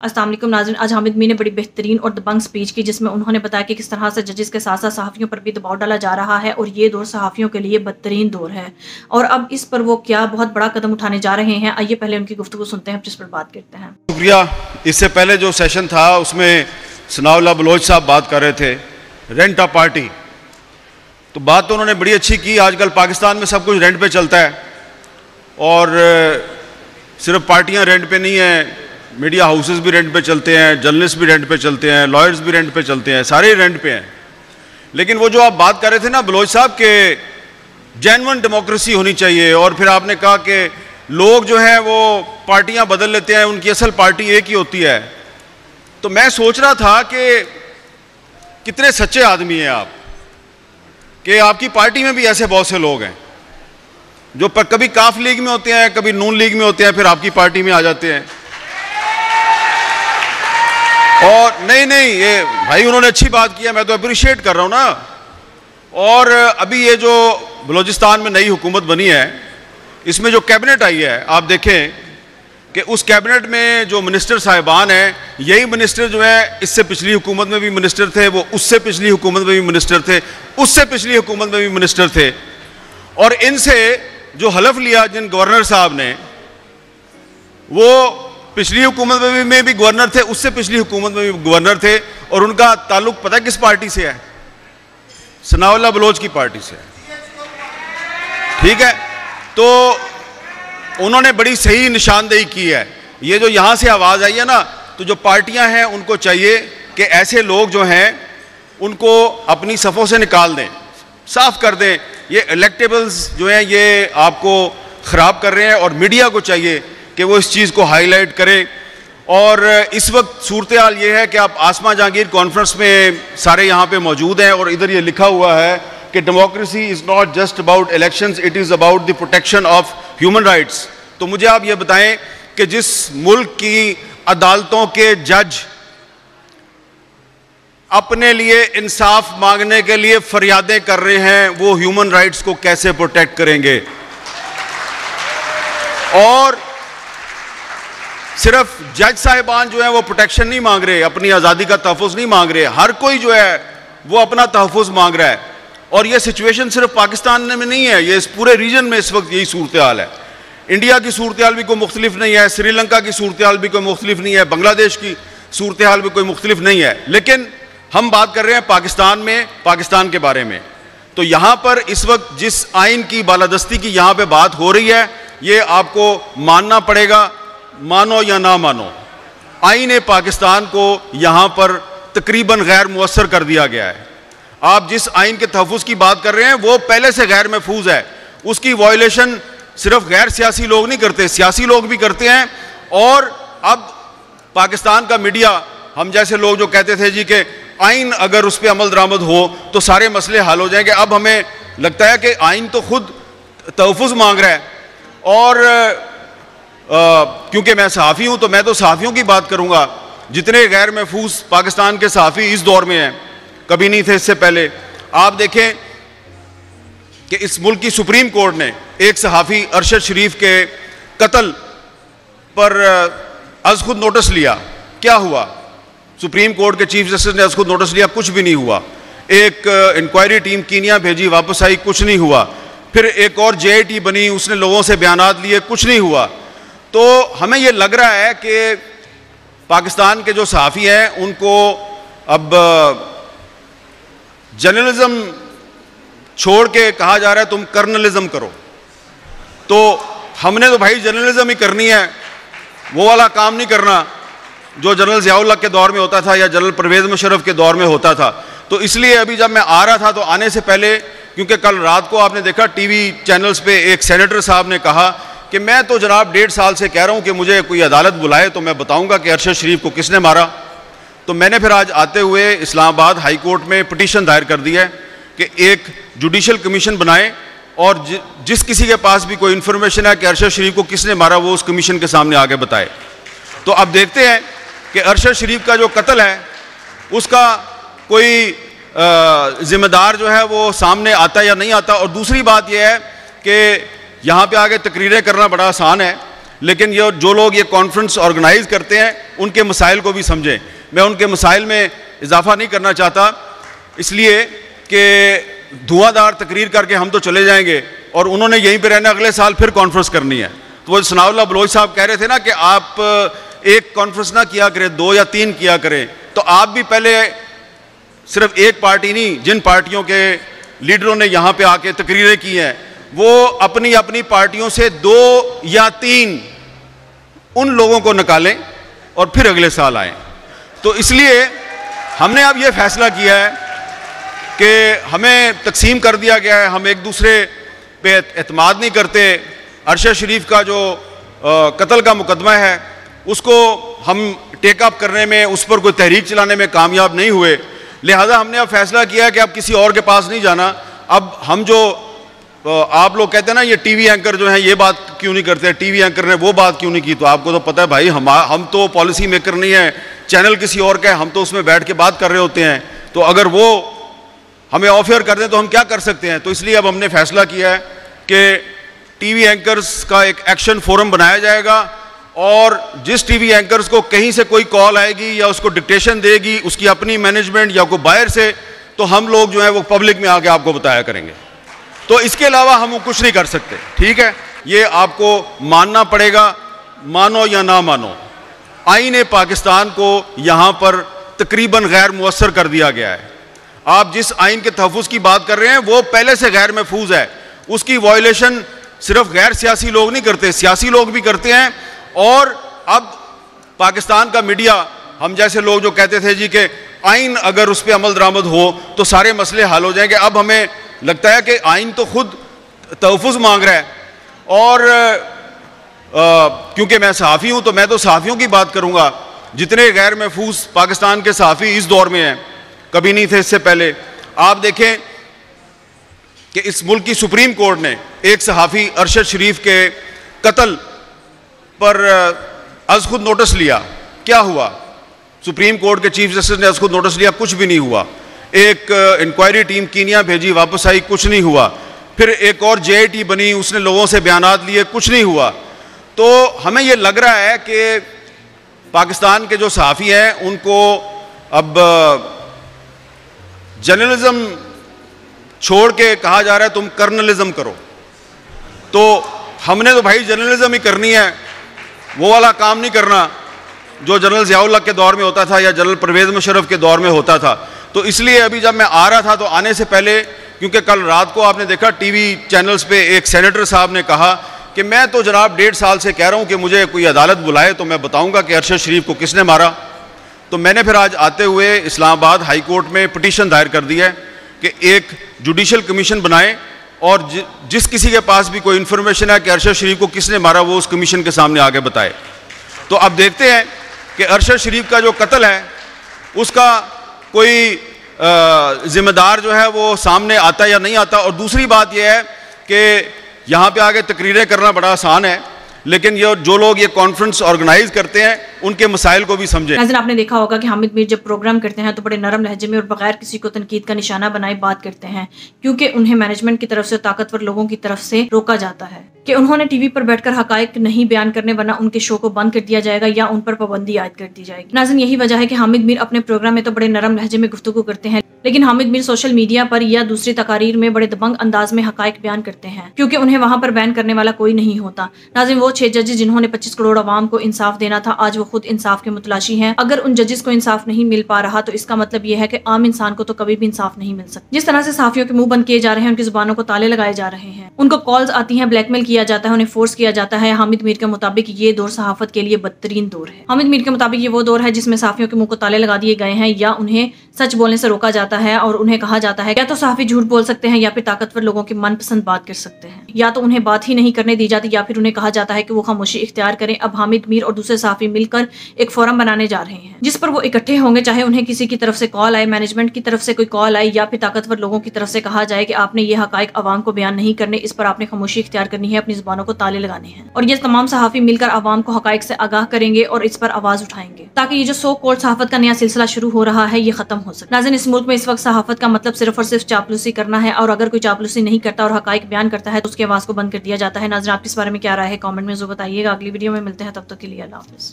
السلام علیکم ناظرین، آج حامد میر نے بڑی بہترین اور دبنگ سپیچ کی جس میں انہوں نے بتایا کہ کس طرح سے ججز کے ساتھ ساتھ صحافیوں پر بھی دباؤ ڈالا جا رہا ہے اور یہ دور صحافیوں کے لیے بدترین دور ہے اور اب اس پر وہ کیا بہت بڑا قدم اٹھانے جا رہے ہیں۔ آئیے پہلے ان کی گفتگو سنتے ہیں جس پر بات کرتے ہیں۔ شکریہ۔ اس سے پہلے جو سیشن تھا اس میں ثناء اللہ بلوچ صاحب بات کر رہے تھے رینٹ آ پارٹی، تو بات تو انہوں نے بڑی اچھی کی۔ آج کل پاکستان میں سب کچھ رینٹ پہ چلتا ہے اور صرف پارٹیاں رینٹ پہ نہیں ہیں، میڈیا ہاؤسز بھی رینٹ پہ چلتے ہیں، جرنلسٹ بھی رینٹ پہ چلتے ہیں، لائرز بھی رینٹ پہ چلتے ہیں، سارے رینٹ پہ ہیں۔ لیکن وہ جو آپ بات کر رہے تھے نا بلوچ صاحب کہ جینون ڈیموکریسی ہونی چاہیے، اور پھر آپ نے کہا کہ لوگ جو ہیں وہ پارٹیاں بدل لیتے ہیں، ان کی اصل پارٹی ایک ہی ہوتی ہے، تو میں سوچ رہا تھا کہ کتنے سچے آدمی ہیں آپ کہ آپ کی پارٹی میں بھی ایسے بہت سے لوگ ہیں جو کبھی کاف لیگ میں ہوتے ہیں، کبھی نون لیگ میں ہوتے ہیں، پھر آپ کی پارٹی میں آ جاتے ہیں۔ اور نہیں یہ بھائی انہوں نے اچھی بات کی ہے، میں تو اپریشیٹ کر رہا ہوں نا۔ اور ابھی یہ جو بلوچستان میں نئی حکومت بنی ہے، اس میں جو کیبنٹ آئی ہے، آپ دیکھیں کہ اس کیبنٹ میں جو منسٹر صاحبان ہیں، یہی منسٹر جو ہیں اس سے پچھلی حکومت میں بھی منسٹر تھے، وہ اس سے پچھلی حکومت میں بھی منسٹر تھے، اس سے پچھلی حکومت میں بھی منسٹر تھے، اور ان سے جو حلف لیا جن گورنر صاحب نے، وہ پچھلی حکومت میں بھی گورنر تھے، اس سے پچھلی حکومت میں بھی گورنر تھے، اور ان کا تعلق پتہ ہے کس پارٹی سے ہے؟ ثناء اللہ بلوچ کی پارٹی سے ہے۔ ٹھیک ہے، تو انہوں نے بڑی صحیح نشاندہی کی ہے۔ یہ جو یہاں سے آواز آئی ہے نا، تو جو پارٹیاں ہیں ان کو چاہیے کہ ایسے لوگ جو ہیں ان کو اپنی صفوں سے نکال دیں، صاف کر دیں۔ یہ الیکٹیبلز جو ہیں یہ آپ کو خراب کر رہے ہیں، اور میڈیا کو چاہیے کہ وہ اس چیز کو ہائی لائٹ کرے۔ اور اس وقت صورتحال یہ ہے کہ آپ آسما جہانگیر کانفرنس میں سارے یہاں پہ موجود ہیں، اور ادھر یہ لکھا ہوا ہے کہ democracy is not just about elections, it is about the protection of human rights. تو مجھے آپ یہ بتائیں کہ جس ملک کی عدالتوں کے جج اپنے لیے انصاف مانگنے کے لیے فریادیں کر رہے ہیں، وہ ہیومن رائٹس کو کیسے پروٹیکٹ کریں گے؟ اور صرف جج صاحبان جو ہیں وہ پروٹیکشن نہیں مانگ رہے، اپنی آزادی کا تحفظ نہیں مانگ رہے، ہر کوئی جو ہے وہ اپنا تحفظ مانگ رہا ہے۔ اور یہ سچویشن صرف پاکستان میں نہیں ہے، یہ اس پورے ریجن میں اس وقت یہی صورتحال ہے۔ انڈیا کی صورتحال بھی کوئی مختلف نہیں ہے، سری لنکا کی صورتحال بھی کوئی مختلف نہیں ہے، بنگلہ دیش کی صورتحال بھی کوئی مختلف نہیں ہے، لیکن ہم بات کر رہے ہیں پاکستان میں، پاکستان کے بارے میں۔ تو یہاں پر اس وقت جس آئین کی بالادستی کی یہاں پہ بات ہو رہی ہے، یہ آپ کو ماننا پڑے گا، مانو یا نہ مانو۔ آئین پاکستان کو یہاں پر تقریباً غیر مؤثر کر دیا گیا ہے۔ آپ جس آئین کے تحفظ کی بات کر رہے ہیں وہ پہلے سے غیر محفوظ ہے، اس کی وائلیشن صرف غیر سیاسی لوگ نہیں کرتے، سیاسی لوگ بھی کرتے ہیں۔ اور اب پاکستان کا میڈیا، ہم جیسے لوگ جو کہتے تھے جی کہ آئین اگر اس پہ عمل درآمد ہو تو سارے مسئلے حل ہو جائیں گے، اب ہمیں لگتا ہے کہ آئین تو خود تحفظ مانگ رہا ہے۔ اور کیونکہ میں صحافی ہوں تو میں تو صحافیوں کی بات کروں گا، جتنے غیر محفوظ پاکستان کے صحافی اس دور میں ہیں، کبھی نہیں تھے اس سے پہلے۔ آپ دیکھیں کہ اس ملک کی سپریم کورٹ نے ایک صحافی ارشد شریف کے قتل پر از خود نوٹس لیا، کیا ہوا؟ سپریم کورٹ کے چیف جسٹس نے از خود نوٹس لیا، کچھ بھی نہیں ہوا۔ ایک انکوائری ٹیم کینیا بھیجی، واپس آئی، کچھ نہیں ہوا۔ پھر ایک اور جے آئی ٹی بنی، اس نے لوگوں سے بیانات لیے، کچھ نہیں ہوا۔ تو ہمیں یہ لگ رہا ہے کہ پاکستان کے جو صحافی ہیں ان کو اب جرنلزم چھوڑ کے کہا جا رہا ہے تم کرنلزم کرو۔ تو ہم نے تو بھائی جرنلزم ہی کرنی ہے، وہ والا کام نہیں کرنا جو جنرل ضیاء اللہ کے دور میں ہوتا تھا یا جنرل پرویز مشرف کے دور میں ہوتا تھا۔ تو اس لیے ابھی جب میں آ رہا تھا تو آنے سے پہلے، کیونکہ کل رات کو آپ نے دیکھا ٹی وی چینلز پہ ایک سینیٹر صاحب نے کہا کہ میں تو جناب 1.5 سال سے کہہ رہا ہوں کہ مجھے کوئی عدالت بلائے تو میں بتاؤں گا کہ ارشد شریف کو کس نے مارا۔ تو میں نے پھر آج آتے ہوئے اسلام آباد ہائی کورٹ میں پٹیشن دائر کر دی ہے کہ ایک جوڈیشل کمیشن بنائیں، اور جس کسی کے پاس بھی کوئی انفارمیشن ہے کہ ارشد شریف کو کس نے مارا وہ اس کمیشن کے سامنے آگے بتائے۔ تو اب دیکھتے ہیں کہ ارشد شریف کا جو قتل ہے اس کا کوئی ذمہ دار جو ہے وہ سامنے آتا یا نہیں آتا۔ اور دوسری بات یہ ہے کہ یہاں پہ آگے تقریریں کرنا بڑا آسان ہے، لیکن یہ جو لوگ یہ کانفرنس آرگنائز کرتے ہیں ان کے مسائل کو بھی سمجھیں. میں ان کے مسائل میں اضافہ نہیں کرنا چاہتا، اس لیے کہ دھواں دار تقریر کر کے ہم تو چلے جائیں گے اور انہوں نے یہیں پہ رہنا، اگلے سال پھر کانفرنس کرنی ہے. تو وہ ثناء اللہ بلوچ صاحب کہہ رہے تھے نا کہ آپ ایک کانفرنس نہ کیا کریں، 2 یا 3 کیا کریں. تو آپ بھی پہلے صرف ایک پارٹی نہیں، جن پارٹیوں کے لیڈروں نے یہاں پہ آ کے تقریریں کی ہیں وہ اپنی اپنی پارٹیوں سے 2 یا 3 ان لوگوں کو نکالیں اور پھر اگلے سال آئیں. تو اس لیے ہم نے اب یہ فیصلہ کیا ہے کہ ہمیں تقسیم کر دیا گیا ہے، ہم ایک دوسرے پہ اعتماد نہیں کرتے. ارشد شریف کا جو قتل کا مقدمہ ہے اس کو ہم ٹیک اپ کرنے میں، اس پر کوئی تحریک چلانے میں کامیاب نہیں ہوئے، لہذا ہم نے اب فیصلہ کیا ہے کہ اب کسی اور کے پاس نہیں جانا. اب ہم جو آپ لوگ کہتے ہیں نا یہ ٹی وی اینکر جو ہیں یہ بات کیوں نہیں کرتے، ٹی وی اینکر نے وہ بات کیوں نہیں کی، تو آپ کو تو پتہ ہے بھائی ہم تو پالیسی میکر نہیں ہیں، چینل کسی اور کا ہے، ہم تو اس میں بیٹھ کے بات کر رہے ہوتے ہیں. تو اگر وہ ہمیں آف ایئر کر دیں تو ہم کیا کر سکتے ہیں. تو اس لیے اب ہم نے فیصلہ کیا ہے کہ ٹی وی اینکرز کا ایک ایکشن فورم بنایا جائے گا، اور جس ٹی وی اینکرز کو کہیں سے کوئی کال آئے گی یا اس کو ڈکٹیشن دے گی اس کی اپنی مینجمنٹ یا کوئی باہر سے، تو ہم لوگ جو ہیں وہ پبلک میں آ کے آپ کو بتایا کریں گے. تو اس کے علاوہ ہم کچھ نہیں کر سکتے. ٹھیک ہے، یہ آپ کو ماننا پڑے گا، مانو یا نہ مانو. آئین پاکستان کو یہاں پر تقریباً غیر مؤثر کر دیا گیا ہے. آپ جس آئین کے تحفظ کی بات کر رہے ہیں وہ پہلے سے غیر محفوظ ہے. اس کی وائلیشن صرف غیر سیاسی لوگ نہیں کرتے، سیاسی لوگ بھی کرتے ہیں. اور اب پاکستان کا میڈیا، ہم جیسے لوگ جو کہتے تھے جی کہ آئین اگر اس پہ عمل درآمد ہو تو سارے مسئلے حل ہو جائیں گے، اب ہمیں لگتا ہے کہ آئین تو خود تحفظ مانگ رہا ہے. اور کیونکہ میں صحافی ہوں تو میں تو صحافیوں کی بات کروں گا. جتنے غیر محفوظ پاکستان کے صحافی اس دور میں ہیں کبھی نہیں تھے اس سے پہلے. آپ دیکھیں کہ اس ملک کی سپریم کورٹ نے ایک صحافی ارشد شریف کے قتل پر از خود نوٹس لیا. کیا ہوا؟ سپریم کورٹ کے چیف جسٹس نے از خود نوٹس لیا، کچھ بھی نہیں ہوا. ایک انکوائری ٹیم کینیا بھیجی، واپس آئی، کچھ نہیں ہوا. پھر ایک اور جے آئی ٹی بنی، اس نے لوگوں سے بیانات لیے، کچھ نہیں ہوا. تو ہمیں یہ لگ رہا ہے کہ پاکستان کے جو صحافی ہیں ان کو اب جرنلزم چھوڑ کے کہا جا رہا ہے تم کرنلزم کرو. تو ہم نے تو بھائی جرنلزم ہی کرنی ہے، وہ والا کام نہیں کرنا جو جنرل ضیاء الحق کے دور میں ہوتا تھا یا جنرل پرویز مشرف کے دور میں ہوتا تھا. تو اس لیے ابھی جب میں آ رہا تھا تو آنے سے پہلے، کیونکہ کل رات کو آپ نے دیکھا ٹی وی چینلز پہ ایک سینیٹر صاحب نے کہا کہ میں تو جناب 1.5 سال سے کہہ رہا ہوں کہ مجھے کوئی عدالت بلائے تو میں بتاؤں گا کہ ارشد شریف کو کس نے مارا. تو میں نے پھر آج آتے ہوئے اسلام آباد ہائی کورٹ میں پٹیشن دائر کر دی ہے کہ ایک جوڈیشل کمیشن بنائیں، اور جس کسی کے پاس بھی کوئی انفارمیشن ہے کہ ارشد شریف کو کس نے مارا وہ اس کمیشن کے سامنے آگے بتائے. تو اب دیکھتے ہیں کہ ارشد شریف کا جو قتل ہے اس کا کوئی ذمہ دار جو ہے وہ سامنے آتا یا نہیں آتا. اور دوسری بات یہ ہے کہ یہاں پہ آگے تقریریں کرنا بڑا آسان ہے، لیکن یہ جو لوگ یہ کانفرنس آرگنائز کرتے ہیں ان کے مسائل کو بھی سمجھیں. ناظرین، آپ نے دیکھا ہوگا کہ حامد میر جب پروگرام کرتے ہیں تو بڑے نرم لہجے میں اور بغیر کسی کو تنقید کا نشانہ بنائے بات کرتے ہیں، کیونکہ انہیں مینجمنٹ کی طرف سے طاقتور لوگوں کی طرف سے روکا جاتا ہے کہ انہوں نے ٹی وی پر بیٹھ کر حقائق نہیں بیان کرنے، ورنہ ان کے شو کو بند کر دیا جائے گا یا ان پر پابندی عائد کر دی جائے گی. ناظرین، یہی وجہ ہے کہ حامد میر اپنے پروگرام میں تو بڑے نرم لہجے میں گفتگو کرتے ہیں، لیکن حامد میر سوشل میڈیا پر یا دوسری تقاریر میں بڑے دبنگ انداز میں حقائق بیان کرتے ہیں، کیونکہ انہیں وہاں پر بیان کرنے والا کوئی نہیں ہوتا. ناظرین، وہ 6 ججز جنہوں نے 25 کروڑ عوام کو انصاف دینا تھا آج وہ خود انصاف کے متلاشی ہیں. اگر ان ججز کو انصاف نہیں مل پا رہا تو اس کا مطلب یہ ہے کہ عام انسان کو تو کبھی بھی انصاف نہیں مل سکتا. جس طرح سے صحافیوں کے منہ بند کیے جا رہے ہیں، ان کی زبانوں کو تالے لگائے جا رہے ہیں، ان کو کالز آتی ہیں، بلیک میل کیا جاتا ہے، انہیں فورس کیا جاتا ہے. حامد میر کے مطابق یہ دور صحافت کے لیے بدترین دور ہے. حامد میر کے مطابق یہ وہ دور ہے جس میں صحافیوں کے منہ کو تالے لگا دیے گئے ہیں، یا انہیں سچ بولنے سے روکا جاتا ہے اور انہیں کہا جاتا ہے یا تو صحافی جھوٹ بول سکتے ہیں یا پھر طاقتور لوگوں کی من پسند بات کر سکتے ہیں، یا تو انہیں بات ہی نہیں کرنے دی جاتی یا پھر انہیں کہا جاتا ہے کہ وہ خاموشی اختیار کریں. اب حامد میر اور دوسرے صحافی مل کر ایک فورم بنانے جا رہے ہیں جس پر وہ اکٹھے ہوں گے، چاہے انہیں کسی کی طرف سے کال آئے، مینجمنٹ کی طرف سے کوئی کال آئے یا پھر طاقتور لوگوں کی طرف سے کہا جائے کہ آپ نے یہ حقائق عوام کو بیان نہیں کرنے، اس پر آپ نے خاموشی اختیار کرنی ہے، اپنی زبانوں کو تالے لگانے ہیں. اور یہ تمام صحافی مل کر عوام کو حقائق سے آگاہ کریں گے اور اس پر آواز اٹھائیں گے تاکہ یہ جو سو کورٹ صحافت کا نیا سلسلہ شروع ہو رہا ہے یہ ختم ہو سکے. ناظرین، اس ملک میں اس وقت صحافت کا مطلب صرف اور صرف چاپلوسی کرنا ہے، اور اگر کوئی چاپلوسی نہیں کرتا اور حقائق بیان کرتا ہے تو اس کی آواز کو بند کر دیا جاتا ہے۔ ناظرین، آپ اس بارے میں کیا رائے ہے؟ کامنٹ میں ضرور بتائیے گا۔ اگلی ویڈیو میں ملتے ہیں، تب تک کے لیے اللہ حافظ۔